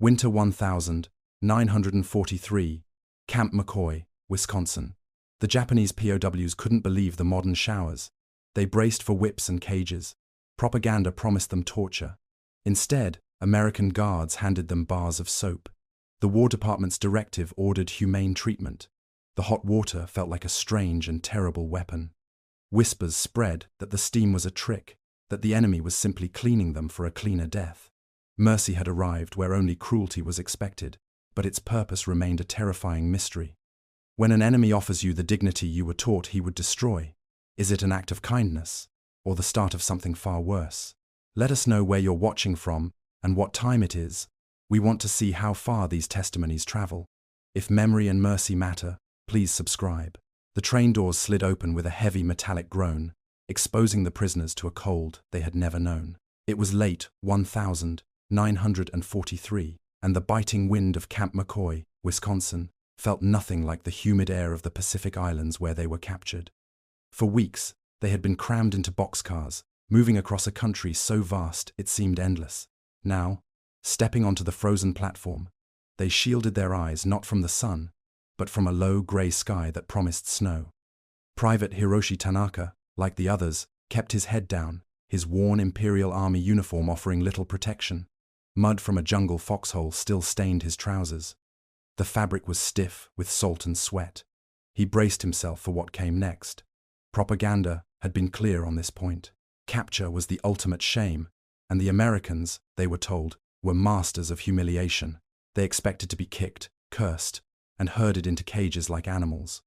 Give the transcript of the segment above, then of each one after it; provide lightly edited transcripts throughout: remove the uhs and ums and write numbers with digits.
Winter 1943, Camp McCoy, Wisconsin. The Japanese POWs couldn't believe the modern showers. They braced for whips and cages. Propaganda promised them torture. Instead, American guards handed them bars of soap. The War Department's directive ordered humane treatment. The hot water felt like a strange and terrible weapon. Whispers spread that the steam was a trick, that the enemy was simply cleaning them for a cleaner death. Mercy had arrived where only cruelty was expected, but its purpose remained a terrifying mystery. When an enemy offers you the dignity you were taught he would destroy, is it an act of kindness, or the start of something far worse? Let us know where you're watching from and what time it is. We want to see how far these testimonies travel. If memory and mercy matter, please subscribe. The train doors slid open with a heavy metallic groan, exposing the prisoners to a cold they had never known. It was late 1943, and the biting wind of Camp McCoy, Wisconsin, felt nothing like the humid air of the Pacific Islands where they were captured. For weeks, they had been crammed into boxcars, moving across a country so vast it seemed endless. Now, stepping onto the frozen platform, they shielded their eyes not from the sun, but from a low grey sky that promised snow. Private Hiroshi Tanaka, like the others, kept his head down, his worn Imperial Army uniform offering little protection. Mud from a jungle foxhole still stained his trousers. The fabric was stiff with salt and sweat. He braced himself for what came next. Propaganda had been clear on this point. Capture was the ultimate shame, and the Americans, they were told, were masters of humiliation. They expected to be kicked, cursed, and herded into cages like animals.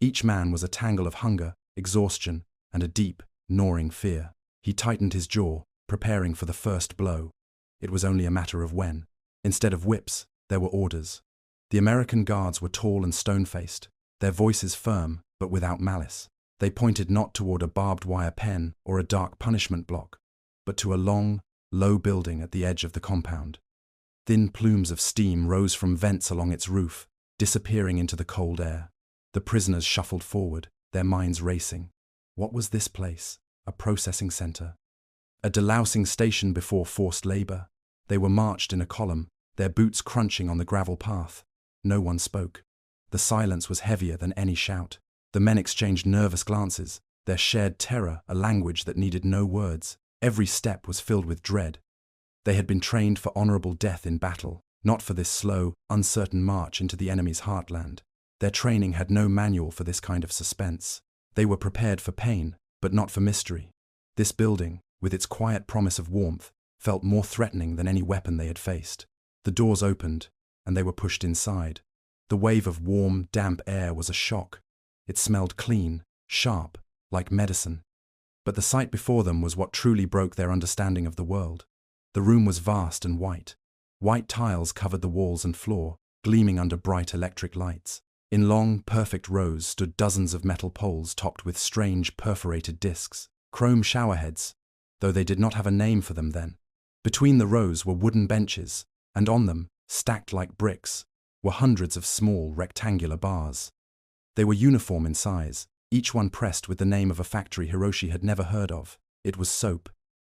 Each man was a tangle of hunger, exhaustion, and a deep, gnawing fear. He tightened his jaw, preparing for the first blow. It was only a matter of when. Instead of whips, there were orders. The American guards were tall and stone-faced, their voices firm but without malice. They pointed not toward a barbed wire pen or a dark punishment block, but to a long, low building at the edge of the compound. Thin plumes of steam rose from vents along its roof, disappearing into the cold air. The prisoners shuffled forward, their minds racing. What was this place? A processing center? A delousing station before forced labor? They were marched in a column, their boots crunching on the gravel path. No one spoke. The silence was heavier than any shout. The men exchanged nervous glances, their shared terror a language that needed no words. Every step was filled with dread. They had been trained for honorable death in battle, not for this slow, uncertain march into the enemy's heartland. Their training had no manual for this kind of suspense. They were prepared for pain, but not for mystery. This building, with its quiet promise of warmth, felt more threatening than any weapon they had faced. The doors opened, and they were pushed inside. The wave of warm, damp air was a shock. It smelled clean, sharp, like medicine. But the sight before them was what truly broke their understanding of the world. The room was vast and white. White tiles covered the walls and floor, gleaming under bright electric lights. In long, perfect rows stood dozens of metal poles topped with strange, perforated discs, chrome showerheads, though they did not have a name for them then. Between the rows were wooden benches, and on them, stacked like bricks, were hundreds of small, rectangular bars. They were uniform in size, each one pressed with the name of a factory Hiroshi had never heard of. It was soap.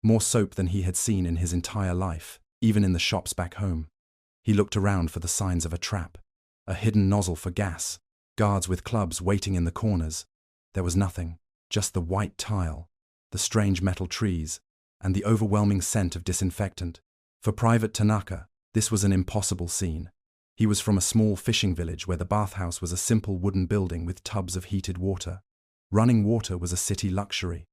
More soap than he had seen in his entire life, even in the shops back home. He looked around for the signs of a trap, a hidden nozzle for gas, guards with clubs waiting in the corners. There was nothing, just the white tile, the strange metal trees, and the overwhelming scent of disinfectant. For Private Tanaka, this was an impossible scene. He was from a small fishing village where the bathhouse was a simple wooden building with tubs of heated water. Running water was a city luxury.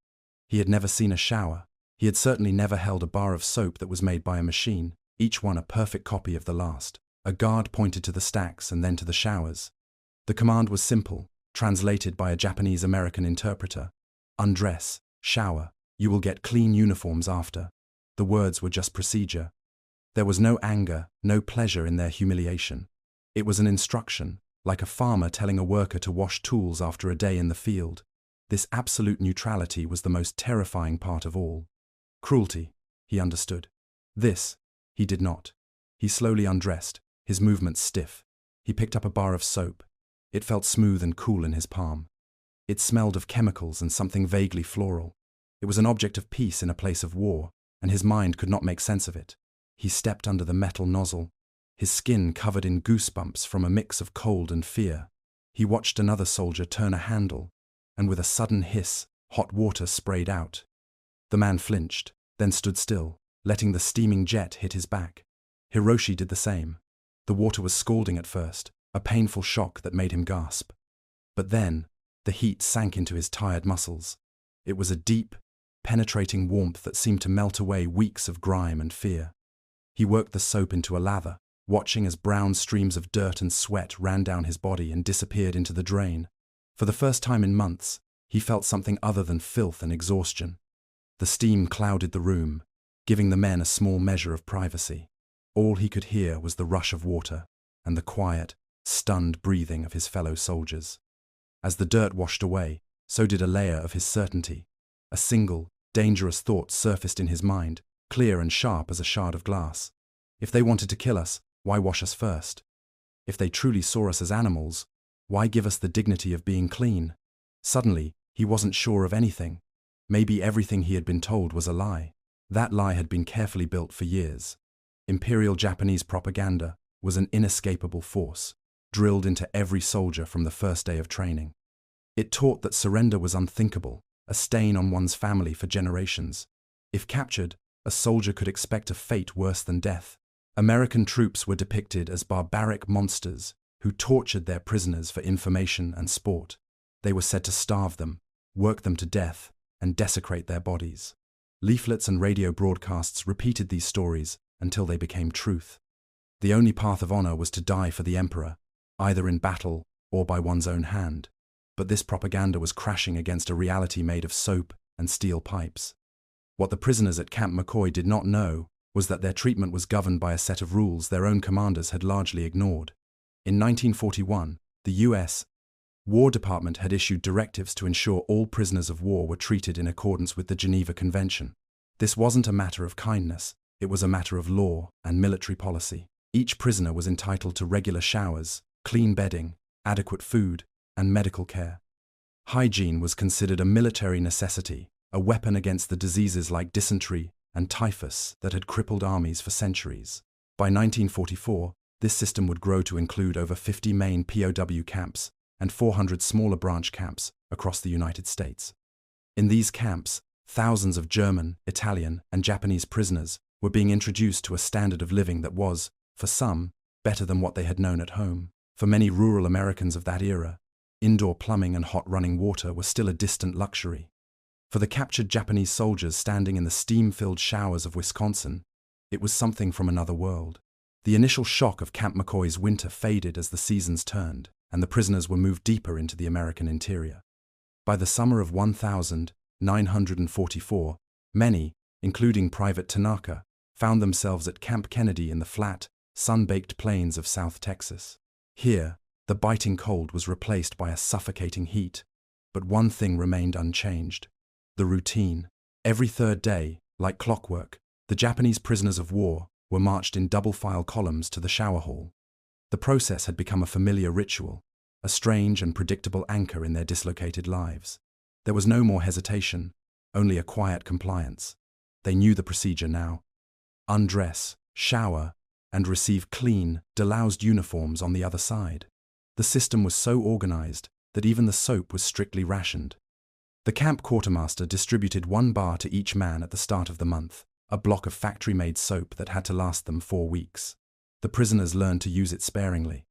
He had never seen a shower. He had certainly never held a bar of soap that was made by a machine, each one a perfect copy of the last. A guard pointed to the stacks and then to the showers. The command was simple, translated by a Japanese-American interpreter. Undress, shower, you will get clean uniforms after. The words were just procedure. There was no anger, no pleasure in their humiliation. It was an instruction, like a farmer telling a worker to wash tools after a day in the field. This absolute neutrality was the most terrifying part of all. Cruelty, he understood. This, he did not. He slowly undressed, his movements stiff. He picked up a bar of soap. It felt smooth and cool in his palm. It smelled of chemicals and something vaguely floral. It was an object of peace in a place of war, and his mind could not make sense of it. He stepped under the metal nozzle. his skin covered in goosebumps from a mix of cold and fear. He watched another soldier turn a handle, and with a sudden hiss, hot water sprayed out. The man flinched, then stood still, letting the steaming jet hit his back. Hiroshi did the same. The water was scalding at first, a painful shock that made him gasp. But then, the heat sank into his tired muscles. It was a deep, penetrating warmth that seemed to melt away weeks of grime and fear. He worked the soap into a lather, watching as brown streams of dirt and sweat ran down his body and disappeared into the drain. For the first time in months, he felt something other than filth and exhaustion. The steam clouded the room, giving the men a small measure of privacy. All he could hear was the rush of water and the quiet, stunned breathing of his fellow soldiers. As the dirt washed away, so did a layer of his certainty. A single, dangerous thought surfaced in his mind, clear and sharp as a shard of glass. If they wanted to kill us, why wash us first? If they truly saw us as animals, why give us the dignity of being clean? Suddenly, he wasn't sure of anything. Maybe everything he had been told was a lie. That lie had been carefully built for years. Imperial Japanese propaganda was an inescapable force, drilled into every soldier from the first day of training. It taught that surrender was unthinkable, a stain on one's family for generations. If captured, a soldier could expect a fate worse than death. American troops were depicted as barbaric monsters who tortured their prisoners for information and sport. They were said to starve them, work them to death, and desecrate their bodies. Leaflets and radio broadcasts repeated these stories until they became truth. The only path of honor was to die for the emperor, either in battle or by one's own hand. But this propaganda was crashing against a reality made of soap and steel pipes. What the prisoners at Camp McCoy did not know was that their treatment was governed by a set of rules their own commanders had largely ignored. In 1941, the U.S. War Department had issued directives to ensure all prisoners of war were treated in accordance with the Geneva Convention. This wasn't a matter of kindness, it was a matter of law and military policy. Each prisoner was entitled to regular showers, clean bedding, adequate food, and medical care. Hygiene was considered a military necessity, a weapon against the diseases like dysentery and typhus that had crippled armies for centuries. By 1944, this system would grow to include over 50 main POW camps and 400 smaller branch camps across the United States. In these camps, thousands of German, Italian, and Japanese prisoners were being introduced to a standard of living that was, for some, better than what they had known at home. For many rural Americans of that era, indoor plumbing and hot running water were still a distant luxury. For the captured Japanese soldiers standing in the steam-filled showers of Wisconsin, it was something from another world. The initial shock of Camp McCoy's winter faded as the seasons turned, and the prisoners were moved deeper into the American interior. By the summer of 1944, many, including Private Tanaka, found themselves at Camp Kennedy in the flat, sun-baked plains of South Texas. Here, the biting cold was replaced by a suffocating heat, but one thing remained unchanged: the routine. Every third day, like clockwork, the Japanese prisoners of war were marched in double-file columns to the shower hall. The process had become a familiar ritual, a strange and predictable anchor in their dislocated lives. There was no more hesitation, only a quiet compliance. They knew the procedure now: undress, shower, and receive clean, deloused uniforms on the other side. The system was so organized that even the soap was strictly rationed. The camp quartermaster distributed 1 bar to each man at the start of the month, a block of factory-made soap that had to last them 4 weeks. The prisoners learned to use it sparingly.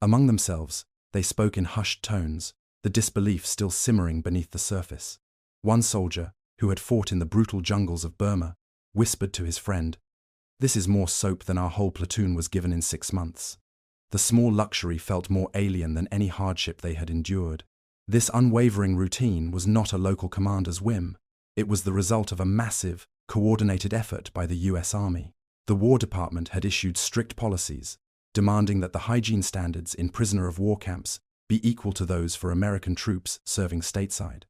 Among themselves, they spoke in hushed tones, the disbelief still simmering beneath the surface. One soldier, who had fought in the brutal jungles of Burma, whispered to his friend, "This is more soap than our whole platoon was given in 6 months." The small luxury felt more alien than any hardship they had endured. This unwavering routine was not a local commander's whim. It was the result of a massive, coordinated effort by the U.S. Army. The War Department had issued strict policies, demanding that the hygiene standards in prisoner of war camps be equal to those for American troops serving stateside.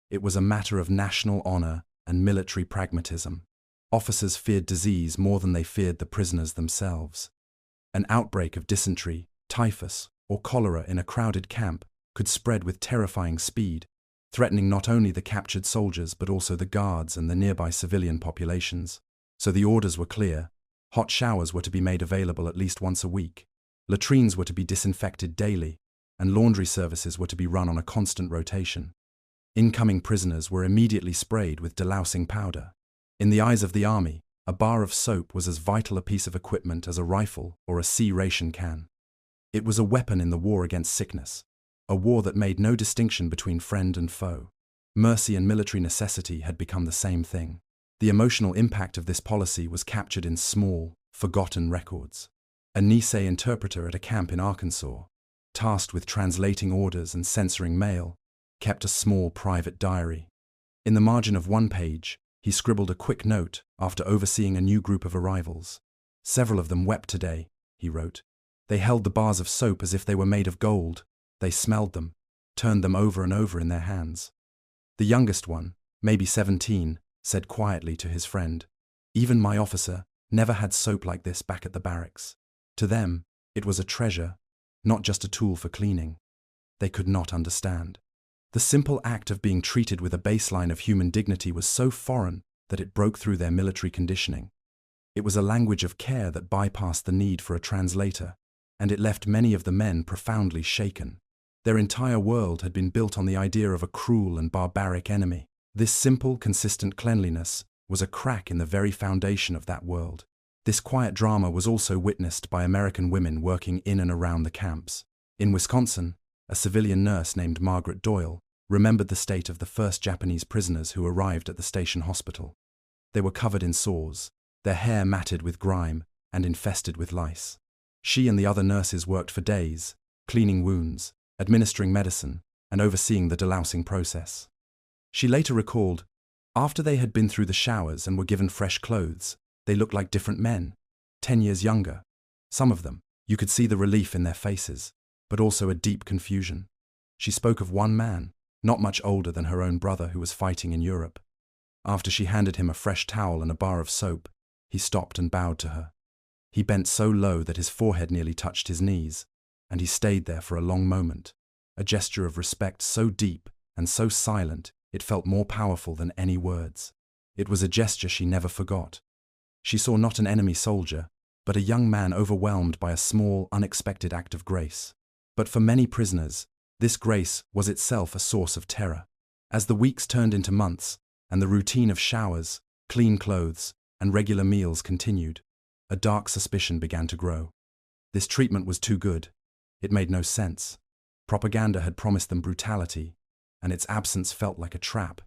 It was a matter of national honor and military pragmatism. Officers feared disease more than they feared the prisoners themselves. An outbreak of dysentery, typhus, or cholera in a crowded camp could spread with terrifying speed, threatening not only the captured soldiers but also the guards and the nearby civilian populations. So the orders were clear: Hot showers were to be made available at least once a week. Latrines were to be disinfected daily, and laundry services were to be run on a constant rotation. Incoming prisoners were immediately sprayed with delousing powder. In the eyes of the army, a bar of soap was as vital a piece of equipment as a rifle or a C-ration can. It was a weapon in the war against sickness, a war that made no distinction between friend and foe. Mercy and military necessity had become the same thing. The emotional impact of this policy was captured in small, forgotten records. A Nisei interpreter at a camp in Arkansas, tasked with translating orders and censoring mail, kept a small private diary. In the margin of one page, he scribbled a quick note after overseeing a new group of arrivals. "Several of them wept today," he wrote. "They held the bars of soap as if they were made of gold. They smelled them, turned them over and over in their hands." The youngest one, maybe 17, said quietly to his friend, "Even my officer never had soap like this back at the barracks." To them, it was a treasure, not just a tool for cleaning. They could not understand. The simple act of being treated with a baseline of human dignity was so foreign that it broke through their military conditioning. It was a language of care that bypassed the need for a translator, and it left many of the men profoundly shaken. Their entire world had been built on the idea of a cruel and barbaric enemy. This simple, consistent cleanliness was a crack in the very foundation of that world. This quiet drama was also witnessed by American women working in and around the camps. In Wisconsin, a civilian nurse named Margaret Doyle remembered the state of the first Japanese prisoners who arrived at the station hospital. They were covered in sores, their hair matted with grime and infested with lice. She and the other nurses worked for days, cleaning wounds, administering medicine, and overseeing the delousing process. She later recalled, after they had been through the showers and were given fresh clothes, they looked like different men, 10 years younger. Some of them, you could see the relief in their faces, but also a deep confusion. She spoke of one man, not much older than her own brother who was fighting in Europe. After she handed him a fresh towel and a bar of soap, he stopped and bowed to her. He bent so low that his forehead nearly touched his knees, and he stayed there for a long moment, a gesture of respect so deep and so silent it felt more powerful than any words. It was a gesture she never forgot. She saw not an enemy soldier, but a young man overwhelmed by a small, unexpected act of grace. But for many prisoners, this grace was itself a source of terror. As the weeks turned into months, and the routine of showers, clean clothes, and regular meals continued, a dark suspicion began to grow. This treatment was too good. It made no sense. Propaganda had promised them brutality, and its absence felt like a trap.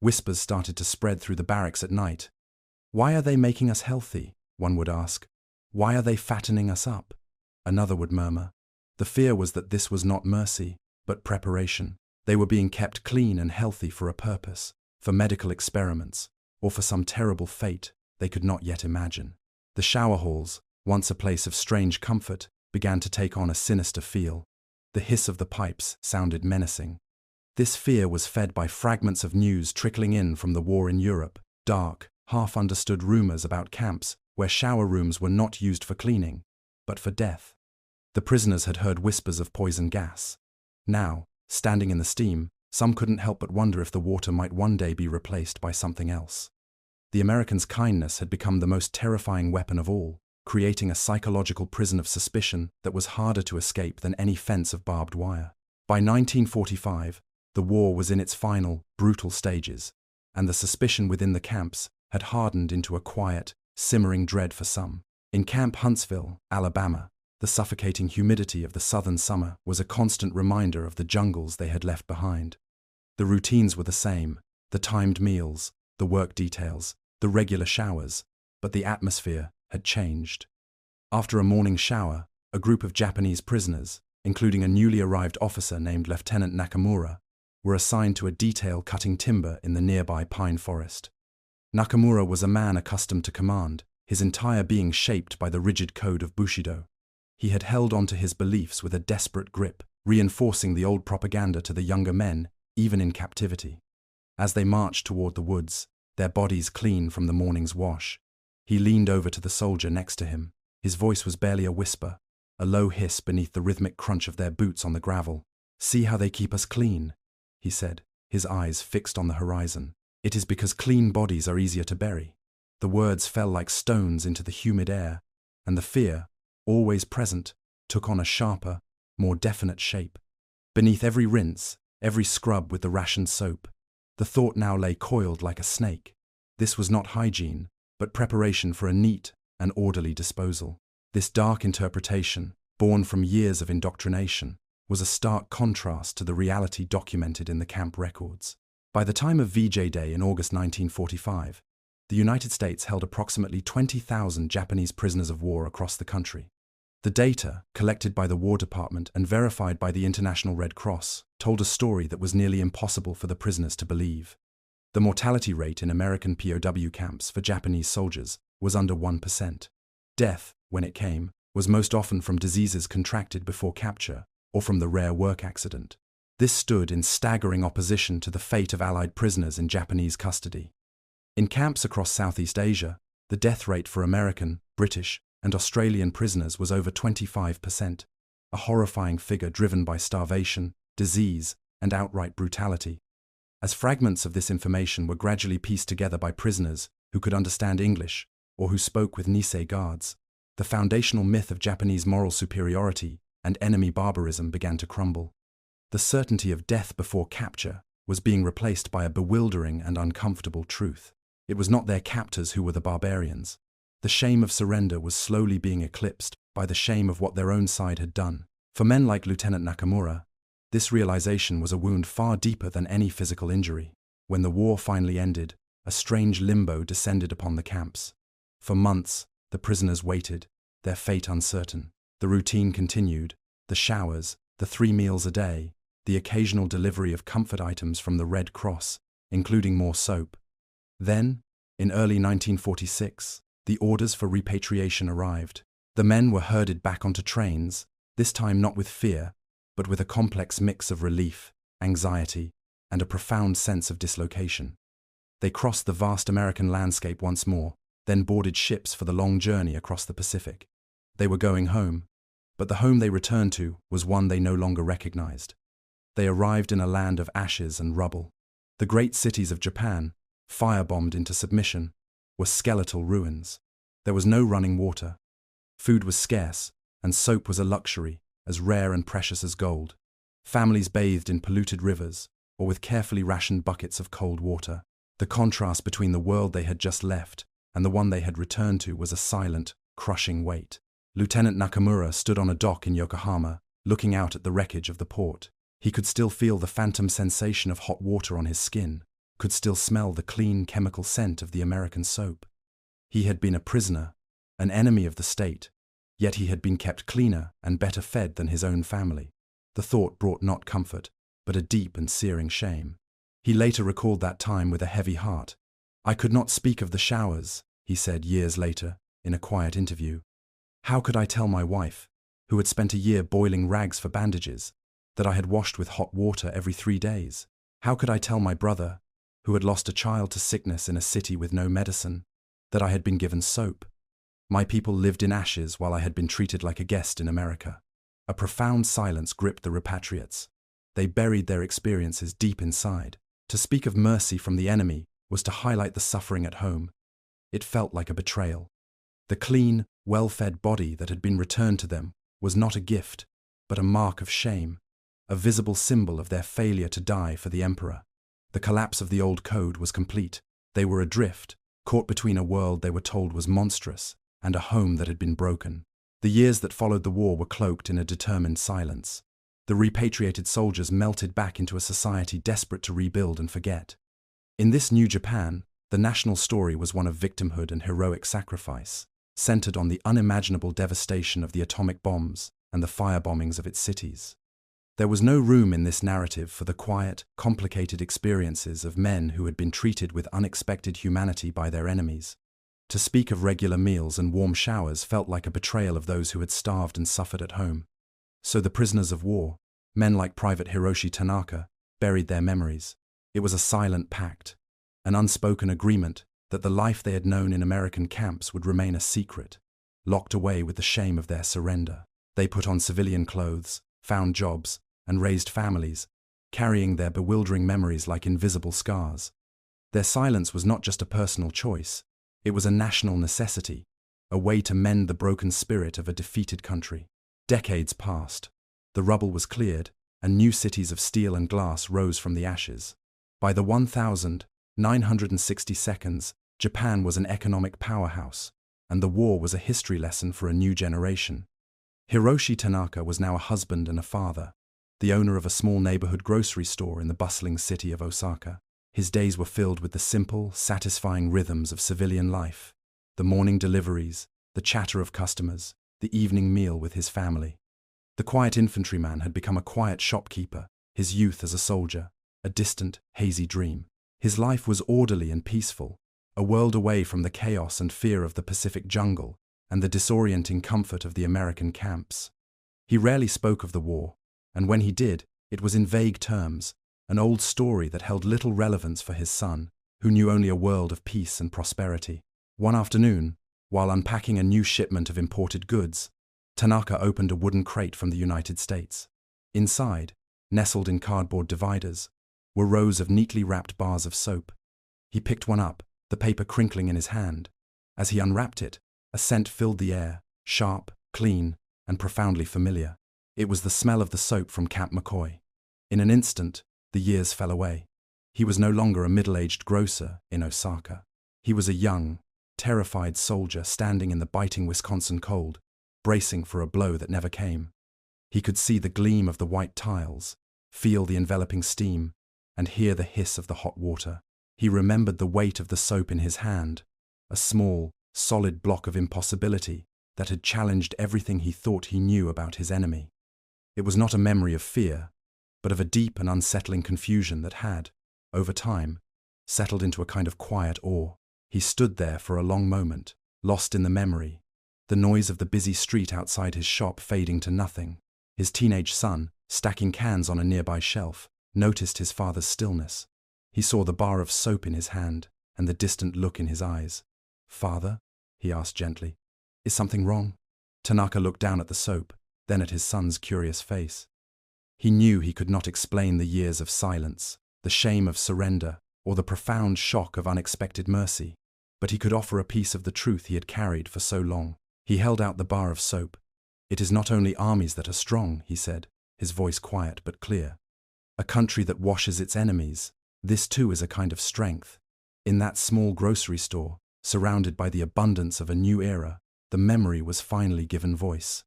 Whispers started to spread through the barracks at night. "Why are they making us healthy?" one would ask. "Why are they fattening us up?" Another would murmur. The fear was that this was not mercy, but preparation. They were being kept clean and healthy for a purpose, for medical experiments, or for some terrible fate they could not yet imagine. The shower halls, once a place of strange comfort, began to take on a sinister feel. The hiss of the pipes sounded menacing. This fear was fed by fragments of news trickling in from the war in Europe, dark, half-understood rumors about camps where shower rooms were not used for cleaning, but for death. The prisoners had heard whispers of poison gas. Now, standing in the steam, some couldn't help but wonder if the water might one day be replaced by something else. The Americans' kindness had become the most terrifying weapon of all, creating a psychological prison of suspicion that was harder to escape than any fence of barbed wire. By 1945, the war was in its final, brutal stages, and the suspicion within the camps had hardened into a quiet, simmering dread for some. In Camp Huntsville, Alabama, the suffocating humidity of the southern summer was a constant reminder of the jungles they had left behind. The routines were the same, the timed meals, the work details, the regular showers, but the atmosphere had changed. After a morning shower, a group of Japanese prisoners, including a newly arrived officer named Lieutenant Nakamura, were assigned to a detail cutting timber in the nearby pine forest. Nakamura was a man accustomed to command, his entire being shaped by the rigid code of Bushido. He had held on to his beliefs with a desperate grip, reinforcing the old propaganda to the younger men, even in captivity. As they marched toward the woods, their bodies clean from the morning's wash, he leaned over to the soldier next to him. His voice was barely a whisper, a low hiss beneath the rhythmic crunch of their boots on the gravel. "See how they keep us clean," he said, his eyes fixed on the horizon. "It is because clean bodies are easier to bury." The words fell like stones into the humid air, and the fear, always present, took on a sharper, more definite shape. Beneath every rinse, every scrub with the rationed soap, the thought now lay coiled like a snake. This was not hygiene, but preparation for a neat and orderly disposal. This dark interpretation, born from years of indoctrination, was a stark contrast to the reality documented in the camp records. By the time of VJ Day in August 1945, the United States held approximately 20,000 Japanese prisoners of war across the country. The data, collected by the War Department and verified by the International Red Cross, told a story that was nearly impossible for the prisoners to believe. The mortality rate in American POW camps for Japanese soldiers was under 1%. Death, when it came, was most often from diseases contracted before capture or from the rare work accident. This stood in staggering opposition to the fate of Allied prisoners in Japanese custody. In camps across Southeast Asia, the death rate for American, British, and Australian prisoners was over 25%, a horrifying figure driven by starvation, disease, and outright brutality. As fragments of this information were gradually pieced together by prisoners who could understand English or who spoke with Nisei guards, the foundational myth of Japanese moral superiority and enemy barbarism began to crumble. The certainty of death before capture was being replaced by a bewildering and uncomfortable truth. It was not their captors who were the barbarians. The shame of surrender was slowly being eclipsed by the shame of what their own side had done. For men like Lieutenant Nakamura, this realization was a wound far deeper than any physical injury. When the war finally ended, a strange limbo descended upon the camps. For months, the prisoners waited, their fate uncertain. The routine continued, the showers, the 3 meals a day, the occasional delivery of comfort items from the Red Cross, including more soap. Then, in early 1946, the orders for repatriation arrived. The men were herded back onto trains, this time not with fear, but with a complex mix of relief, anxiety, and a profound sense of dislocation. They crossed the vast American landscape once more, then boarded ships for the long journey across the Pacific. They were going home, but the home they returned to was one they no longer recognized. They arrived in a land of ashes and rubble. The great cities of Japan, firebombed into submission, were skeletal ruins. There was no running water. Food was scarce, and soap was a luxury, as rare and precious as gold. Families bathed in polluted rivers, or with carefully rationed buckets of cold water. The contrast between the world they had just left and the one they had returned to was a silent, crushing weight. Lieutenant Nakamura stood on a dock in Yokohama, looking out at the wreckage of the port. He could still feel the phantom sensation of hot water on his skin, could still smell the clean chemical scent of the American soap. He had been a prisoner, an enemy of the state, yet he had been kept cleaner and better fed than his own family. The thought brought not comfort, but a deep and searing shame. He later recalled that time with a heavy heart. "I could not speak of the showers," he said years later, in a quiet interview. "How could I tell my wife, who had spent a year boiling rags for bandages, that I had washed with hot water every 3 days? How could I tell my brother, who had lost a child to sickness in a city with no medicine, that I had been given soap? My people lived in ashes while I had been treated like a guest in America." A profound silence gripped the repatriates. They buried their experiences deep inside. To speak of mercy from the enemy was to highlight the suffering at home. It felt like a betrayal. The clean, well-fed body that had been returned to them was not a gift, but a mark of shame, a visible symbol of their failure to die for the emperor. The collapse of the old code was complete. They were adrift, caught between a world they were told was monstrous and a home that had been broken. The years that followed the war were cloaked in a determined silence. The repatriated soldiers melted back into a society desperate to rebuild and forget. In this new Japan, the national story was one of victimhood and heroic sacrifice, centered on the unimaginable devastation of the atomic bombs and the firebombings of its cities. There was no room in this narrative for the quiet, complicated experiences of men who had been treated with unexpected humanity by their enemies. To speak of regular meals and warm showers felt like a betrayal of those who had starved and suffered at home. So the prisoners of war, men like Private Hiroshi Tanaka, buried their memories. It was a silent pact, an unspoken agreement that the life they had known in American camps would remain a secret, locked away with the shame of their surrender. They put on civilian clothes, found jobs, and raised families, carrying their bewildering memories like invisible scars. Their silence was not just a personal choice, It was a national necessity, a way to mend the broken spirit of a defeated country. Decades passed. The rubble was cleared, and new cities of steel and glass rose from the ashes. By the 1962, Japan was an economic powerhouse, and the war was a history lesson for a new generation. Hiroshi Tanaka was now a husband and a father, the owner of a small neighborhood grocery store in the bustling city of Osaka. His days were filled with the simple, satisfying rhythms of civilian life: the morning deliveries, the chatter of customers, the evening meal with his family. The quiet infantryman had become a quiet shopkeeper, his youth as a soldier, a distant, hazy dream. His life was orderly and peaceful, a world away from the chaos and fear of the Pacific jungle and the disorienting comfort of the American camps. He rarely spoke of the war, and when he did, it was in vague terms, an old story that held little relevance for his son, who knew only a world of peace and prosperity. One afternoon, while unpacking a new shipment of imported goods, Tanaka opened a wooden crate from the United States. Inside, nestled in cardboard dividers, were rows of neatly wrapped bars of soap. He picked one up, the paper crinkling in his hand. As he unwrapped it, a scent filled the air, sharp, clean, and profoundly familiar. It was the smell of the soap from Camp McCoy. In an instant, the years fell away. He was no longer a middle-aged grocer in Osaka. He was a young, terrified soldier standing in the biting Wisconsin cold, bracing for a blow that never came. He could see the gleam of the white tiles, feel the enveloping steam, and hear the hiss of the hot water. He remembered the weight of the soap in his hand, a small, solid block of impossibility that had challenged everything he thought he knew about his enemy. It was not a memory of fear, but of a deep and unsettling confusion that had, over time, settled into a kind of quiet awe. He stood there for a long moment, lost in the memory, the noise of the busy street outside his shop fading to nothing. His teenage son, stacking cans on a nearby shelf, noticed his father's stillness. He saw the bar of soap in his hand and the distant look in his eyes. "Father?" he asked gently. "Is something wrong?" Tanaka looked down at the soap, then at his son's curious face. He knew he could not explain the years of silence, the shame of surrender, or the profound shock of unexpected mercy, but he could offer a piece of the truth he had carried for so long. He held out the bar of soap. "It is not only armies that are strong," he said, his voice quiet but clear. "A country that washes its enemies, this too is a kind of strength." In that small grocery store, surrounded by the abundance of a new era, the memory was finally given voice.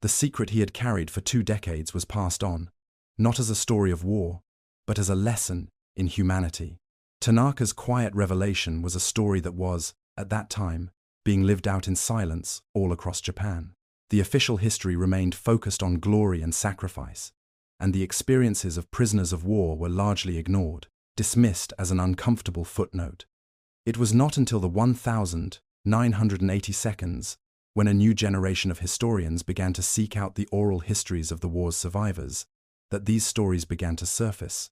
The secret he had carried for 2 decades was passed on, not as a story of war, but as a lesson in humanity. Tanaka's quiet revelation was a story that was, at that time, being lived out in silence all across Japan. The official history remained focused on glory and sacrifice, and the experiences of prisoners of war were largely ignored, dismissed as an uncomfortable footnote. It was not until the 1982, when a new generation of historians began to seek out the oral histories of the war's survivors, that these stories began to surface.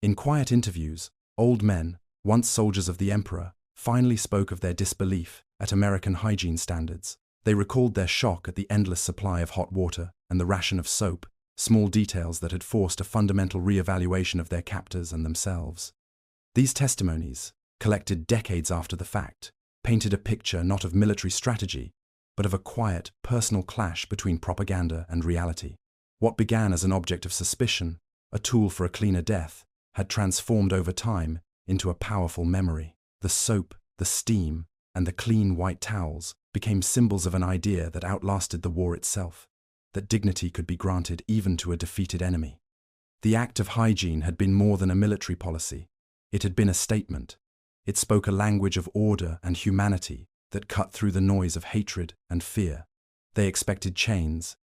In quiet interviews, old men, once soldiers of the emperor, finally spoke of their disbelief at American hygiene standards. They recalled their shock at the endless supply of hot water and the ration of soap, small details that had forced a fundamental re-evaluation of their captors and themselves. These testimonies, collected decades after the fact, painted a picture not of military strategy, but of a quiet, personal clash between propaganda and reality. What began as an object of suspicion, a tool for a cleaner death, had transformed over time into a powerful memory. The soap, the steam, and the clean white towels became symbols of an idea that outlasted the war itself, that dignity could be granted even to a defeated enemy. The act of hygiene had been more than a military policy. It had been a statement. It spoke a language of order and humanity that cut through the noise of hatred and fear. They expected chains.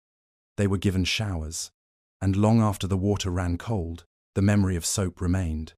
They were given showers. And long after the water ran cold, the memory of soap remained.